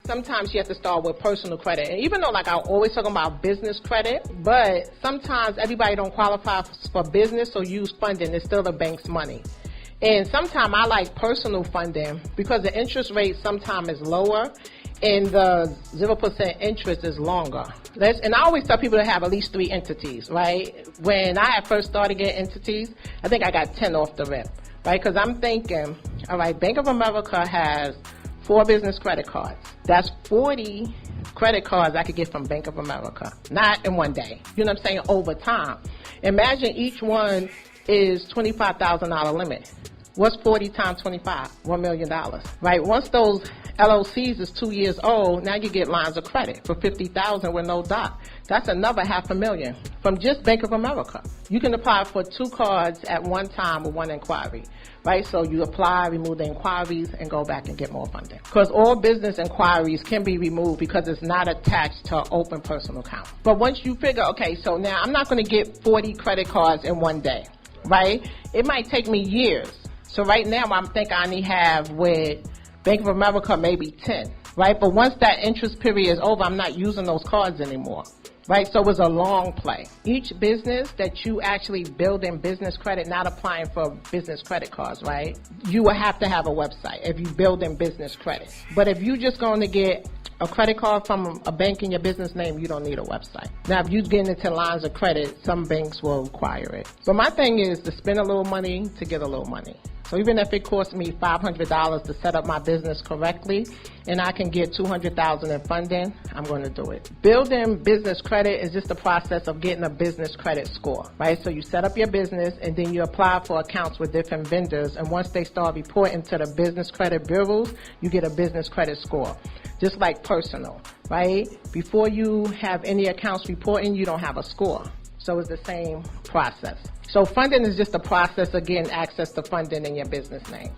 sometimes you have to start with personal credit. And even though, like, I always talk about business credit, but sometimes everybody don't qualify for business or use funding. It's still the bank's money. And sometimes I like personal funding because the interest rate sometimes is lower and the 0% interest is longer. And I always tell people to have at least 3 entities, right? When I had first started getting entities, I think I got 10 off the rip, right? Because I'm thinking, all right, Bank of America has 4 business credit cards. That's 40 credit cards I could get from Bank of America, not in one day. You know what I'm saying? Over time. Imagine each one is $25,000 limit. What's 40 times 25? $1 million, right? Once those LLCs is 2 years old, now you get lines of credit for $50,000 with no doc. That's another $500,000 from just Bank of America. You can apply for 2 cards at one time with 1 inquiry, right? So you apply, remove the inquiries, and go back and get more funding. Because all business inquiries can be removed because it's not attached to an open personal account. But once you figure, okay, so now I'm not going to get 40 credit cards in one day, right? It might take me years. So right now I think I only have with Bank of America maybe 10, right? But once that interest period is over, I'm not using those cards anymore, right? So it's a long play. Each business that you actually build in business credit, not applying for business credit cards, right? You will have to have a website if you build in business credit. But if you're just going to get a credit card from a bank in your business name, you don't need a website. Now, if you're getting into lines of credit, some banks will require it. But my thing is to spend a little money to get a little money. So even if it costs me $500 to set up my business correctly and I can get $200,000 in funding, I'm going to do it. Building business credit is just the process of getting a business credit score, right? So you set up your business and then you apply for accounts with different vendors, and once they start reporting to the business credit bureaus, you get a business credit score. Just like personal, right? Before you have any accounts reporting, you don't have a score. So it's the same process. So funding is just a process of getting access to funding in your business name.